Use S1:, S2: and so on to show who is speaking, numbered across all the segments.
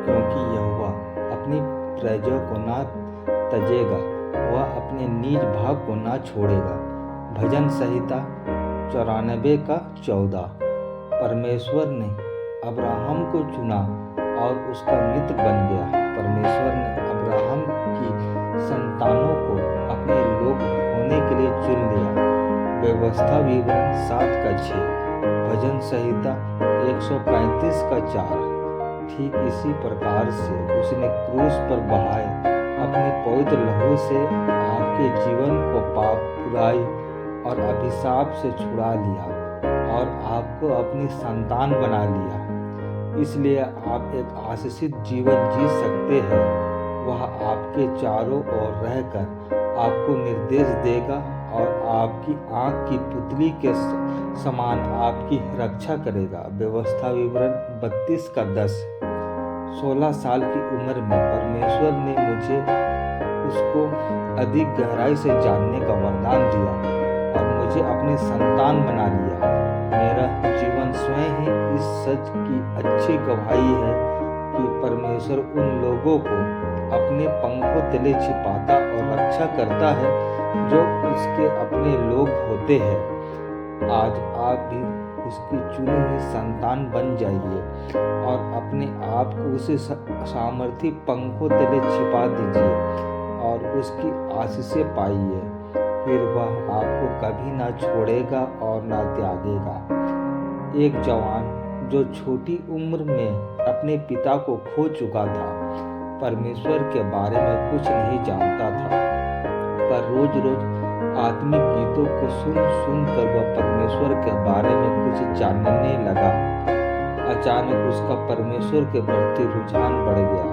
S1: क्योंकि यहोवा अपनी प्रजा को ना तजेगा, वह अपने निज भाग को ना छोड़ेगा। भजन संहिता 94:14। परमेश्वर ने अब्राहम को चुना और उसका मित्र बन गया। परमेश्वर ने अब्राहम की संतानों को अपने लोग होने के लिए चुन लिया। व्यवस्था विवरण 7:6। भजन संहिता 135:4। ठीक इसी प्रकार से उसने क्रूस पर बहाए अपने पवित्र लहू से आपके जीवन को पाप, बुराई और अभिशाप से छुड़ा लिया और आपको अपनी संतान बना लिया। इसलिए आप एक आशीषित जीवन जी सकते हैं। वह आपके चारों ओर रहकर आपको निर्देश देगा और आपकी आँख की पुतली के समान आपकी रक्षा करेगा। व्यवस्था विवरण 32:10। 16 साल की उम्र में परमेश्वर ने मुझे उसको अधिक गहराई से जानने का वरदान दिया और मुझे अपनी संतान बना लिया। मेरा जीवन स्वयं ही इस सच की अच्छी गवाही है कि परमेश्वर उन लोगों को अपने पंखों तले छिपाता और रक्षा करता है जो उसके अपने लोग होते हैं। आज आप भी उसकी चुनी हुई संतान बन जाइए और अपने आप को उसे सामर्थी पंखों तले छिपा दीजिए और उसकी आशीषें पाइए। फिर वह आपको कभी ना छोड़ेगा और ना त्यागेगा। एक जवान जो छोटी उम्र में अपने पिता को खो चुका था, परमेश्वर के बारे में कुछ नहीं जानता था, पर रोज रोज आत्मिक गीतों को सुन कर वह परमेश्वर के बारे में कुछ जानने लगा। अचानक उसका परमेश्वर के प्रति रुझान बढ़ गया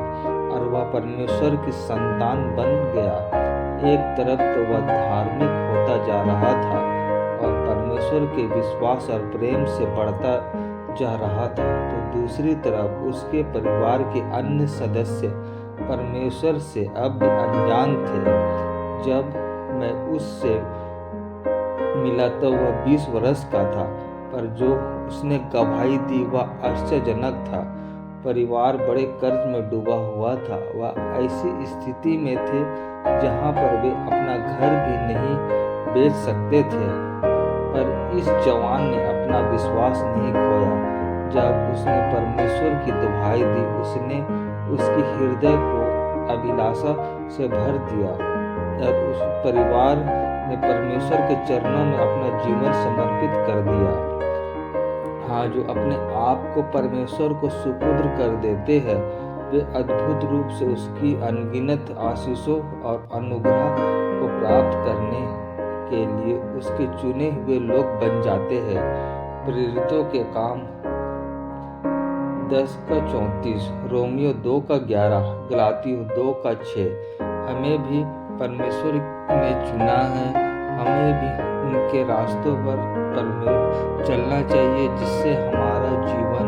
S1: और वह परमेश्वर की संतान बन गया। एक तरफ तो वह धार्मिक होता जा रहा था और परमेश्वर के विश्वास और प्रेम से बढ़ता जा रहा था, तो दूसरी तरफ उसके परिवार के अन्य सदस्य परमेश्वर से अब भी अनजान थे। जब मैं उससे मिला तो वह 20 वर्ष का था, पर जो उसने गवाही दी वह आश्चर्यजनक था। परिवार बड़े कर्ज में डूबा हुआ था। वह ऐसी स्थिति में थे जहां पर वे अपना घर भी नहीं बेच सकते थे, पर इस जवान ने अपना विश्वास नहीं खोया। जब उसने परमेश्वर की दुहाई दी, उसने उसके हृदय को अभिलाषा से भर दिया। जब उस परिवार ने परमेश्वर के चरणों में अपना जीवन समर्पित कर दिया। हाँ, जो अपने आप को परमेश्वर को सुपुर्द कर देते हैं, वे अद्भुत रूप से उसकी अनगिनत आशीषों और अनुग्रह को प्राप्त करने के लिए उसके चुने हुए लोग बन जाते हैं। प्रेरितों के काम 10:34, रोमियो 2:11, गलातियों 2:6। हमें भी परमेश्वर ने चुना है। हमें भी उनके रास्तों पर चलना चाहिए जिससे हमारा जीवन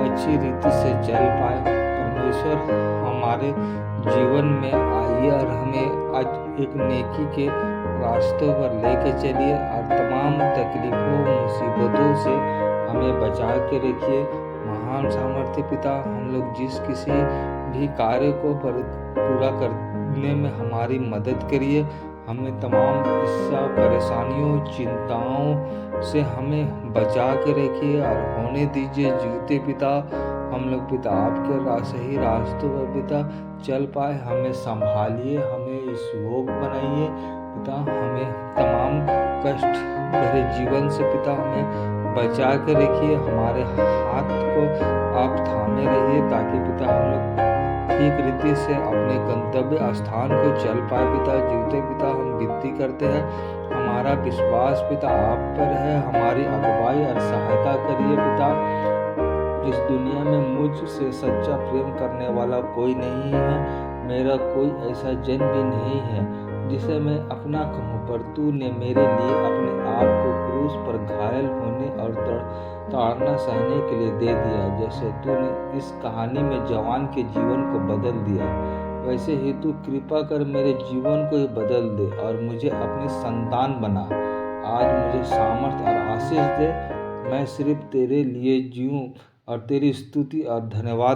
S1: अच्छी रीति से चल पाए। परमेश्वर हमारे जीवन में आइए और हमें आज एक नेकी के रास्तों पर लेके चलिए और तमाम तकलीफों मुसीबतों से हमें बचा के रखिए। महान सामर्थ्य पिता, हम लोग जिस किसी भी कार्य को पूरा करने में हमारी मदद करिए। हमें तमाम परेशानियों, चिंताओं से हमें बचा के रखिए और होने दीजिए जीते पिता। हम लोग पिता आपके सही रास्तों पर पिता चल पाए। हमें संभालिए, हमें इस योग बनाइए पिता। हमें तमाम कष्ट भरे जीवन से पिता हमें बचा के रखिए। हमारे हाथ को आप थामे रहिए ताकि पिता हम लोग ठीक रीति से अपने गंतव्य स्थान को चल पाए पिता। जीवते पिता हम विनती करते हैं, हमारा विश्वास पिता आप पर है। हमारी अगुवाई और सहायता करिए पिता। इस दुनिया में मुझ से सच्चा प्रेम करने वाला कोई नहीं है। मेरा कोई ऐसा जन भी नहीं है जिसे मैं अपना कहूँ, पर तूने मेरे लिए अपने आप को क्रूस पर घायल होने और ताड़ना सहने के लिए दे दिया। जैसे तूने इस कहानी में जवान के जीवन को बदल दिया, वैसे ही तू कृपा कर मेरे जीवन को ही बदल दे और मुझे अपनी संतान बना। आज मुझे सामर्थ और आशीष दे। मैं सिर्फ तेरे लिए जीऊँ और तेरी स्तुति और धन्यवाद